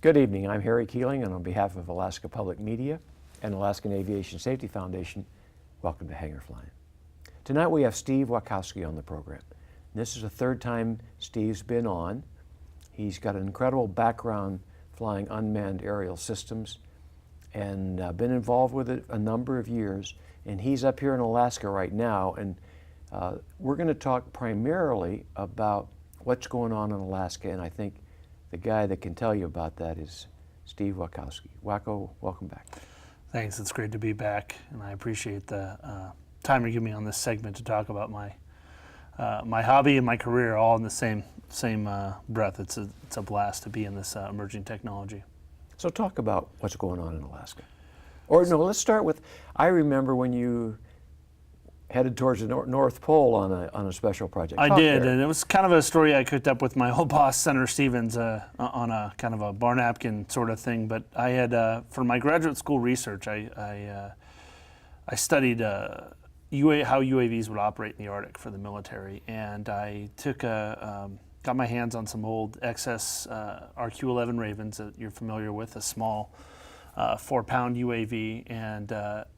Good evening. I'm Harry Keeling, and on behalf of Alaska Public Media and Alaskan Aviation Safety Foundation, welcome to Hangar Flying. Tonight we have Steve Wackowski on the program. This is the third time Steve's been on. He's got an incredible background flying unmanned aerial systems and been involved with it a number of years. And he's up here in Alaska right now, and we're going to talk primarily about what's going on in Alaska, and I think the guy that can tell you about that is Steve Wackowski. Wacko, welcome back. Thanks, it's great to be back, and I appreciate the time you give me on this segment to talk about my hobby and my career all in the same breath. It's a blast to be in this emerging technology. So talk about what's going on in Alaska. Or no, let's start with, I remember when you headed towards the North Pole on a special project. I did, and it was kind of a story I cooked up with my old boss, Senator Stevens, on a kind of a bar napkin sort of thing. But I had, for my graduate school research, I studied how UAVs would operate in the Arctic for the military, and I took got my hands on some old XS RQ-11 Ravens that you're familiar with, a small 4-pound UAV, and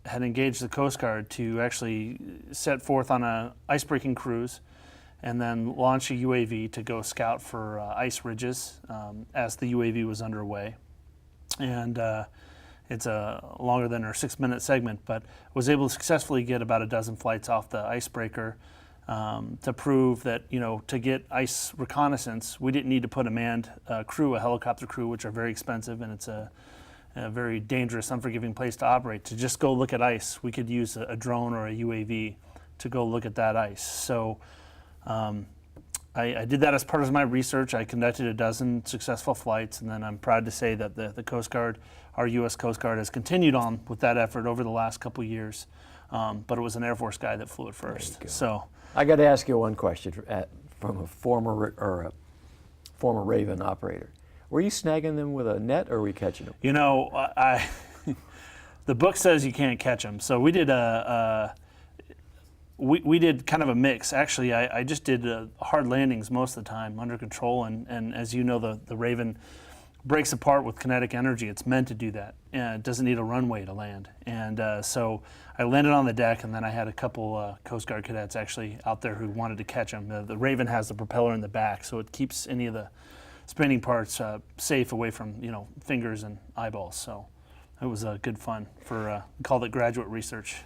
had engaged the Coast Guard to actually set forth on an ice-breaking cruise and then launch a UAV to go scout for ice ridges as the UAV was underway. And it's a longer than our 6-minute segment, but was able to successfully get about a dozen flights off the icebreaker to prove that, to get ice reconnaissance, we didn't need to put a manned crew, a helicopter crew, which are very expensive, and it's a very dangerous, unforgiving place to operate. To just go look at ice, we could use a drone or a UAV to go look at that ice. So I did that as part of my research. I conducted a dozen successful flights, and then I'm proud to say that the Coast Guard, our U.S. Coast Guard, has continued on with that effort over the last couple of years. But it was an Air Force guy that flew it first. So I got to ask you one question from a former Raven operator. Were you snagging them with a net, or were you catching them? The book says you can't catch them. So we did we did kind of a mix. Actually, I just did hard landings most of the time under control, and as you know, the Raven breaks apart with kinetic energy. It's meant to do that, and it doesn't need a runway to land. And so I landed on the deck, and then I had a couple Coast Guard cadets actually out there who wanted to catch them. The Raven has the propeller in the back, so it keeps any of the spinning parts safe away from fingers and eyeballs. So it was good fun for called it graduate research.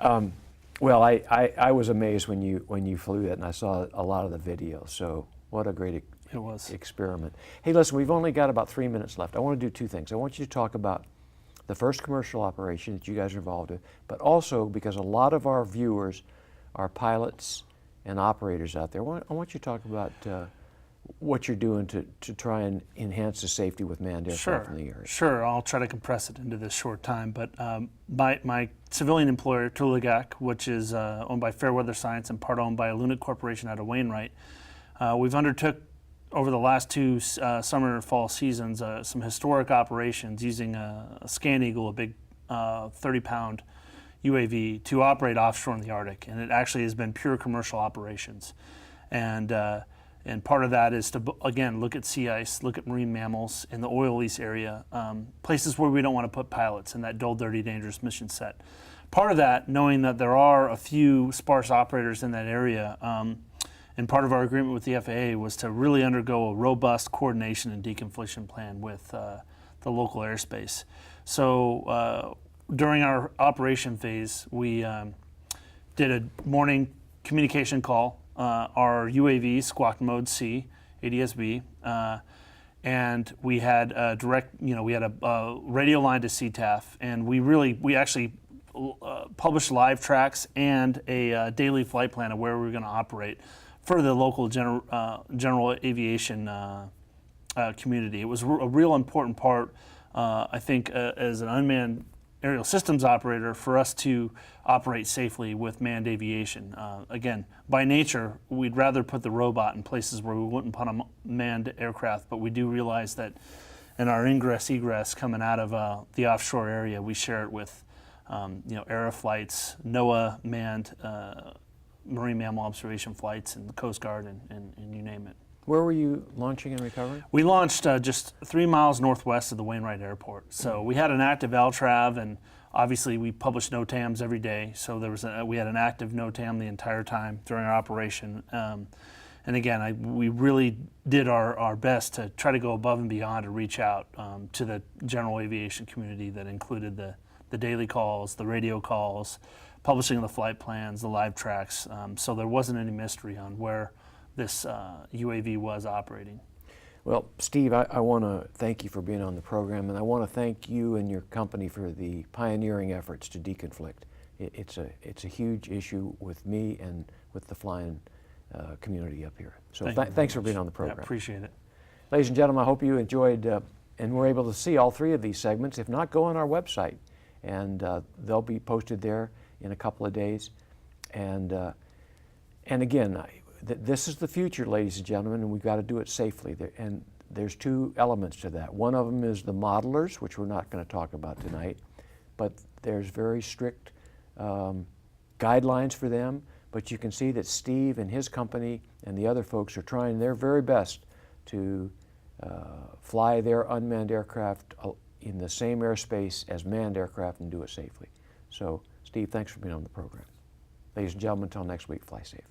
Well, I was amazed when you flew that, and I saw a lot of the videos. So what a great experiment. Hey, listen, we've only got about 3 minutes left. I want to do two things. I want you to talk about the first commercial operation that you guys are involved in, but also because a lot of our viewers are pilots and operators out there. I want you to talk about what you're doing to try and enhance the safety with manned aircraft in the area. Sure, I'll try to compress it into this short time. But my civilian employer, Tuligak, which is owned by Fairweather Science and part owned by Alunit Corporation out of Wainwright, we've undertook over the last two summer and fall seasons some historic operations using a Scan Eagle, a big 30-pound UAV, to operate offshore in the Arctic. And it actually has been pure commercial operations. And part of that is to, again, look at sea ice, look at marine mammals in the oil lease area, places where we don't want to put pilots in that dull, dirty, dangerous mission set. Part of that, knowing that there are a few sparse operators in that area, and part of our agreement with the FAA was to really undergo a robust coordination and deconfliction plan with the local airspace. So during our operation phase, we did a morning communication call. Our UAV squawked mode C, ADS-B, and we had a direct, we had a radio line to CTAF, and we actually published live tracks and a daily flight plan of where we were going to operate for the local general aviation community. It was a real important part, I think, as an unmanned aerial systems operator, for us to operate safely with manned aviation. Again, by nature, we'd rather put the robot in places where we wouldn't put a manned aircraft, but we do realize that in our ingress-egress coming out of the offshore area, we share it with Aeroflight's, NOAA manned marine mammal observation flights, and the Coast Guard, and you name it. Where were you launching and recovering? We launched just 3 miles northwest of the Wainwright Airport. So we had an active LTRAV, and obviously we published NOTAMs every day. So we had an active NOTAM the entire time during our operation. And again, we really did our best to try to go above and beyond to reach out to the general aviation community. That included the daily calls, the radio calls, publishing the flight plans, the live tracks. So there wasn't any mystery on where this UAV was operating. Well, Steve, I want to thank you for being on the program, and I want to thank you and your company for the pioneering efforts to deconflict. It's a huge issue with me and with the flying community up here. So thanks for being on the program. Yeah, appreciate it. Ladies and gentlemen, I hope you enjoyed and were able to see all three of these segments. If not, go on our website, and they'll be posted there in a couple of days. And again, this is the future, ladies and gentlemen, and we've got to do it safely. And there's two elements to that. One of them is the modelers, which we're not going to talk about tonight, but there's very strict guidelines for them. But you can see that Steve and his company and the other folks are trying their very best to fly their unmanned aircraft in the same airspace as manned aircraft and do it safely. So, Steve, thanks for being on the program. Ladies and gentlemen, until next week, fly safe.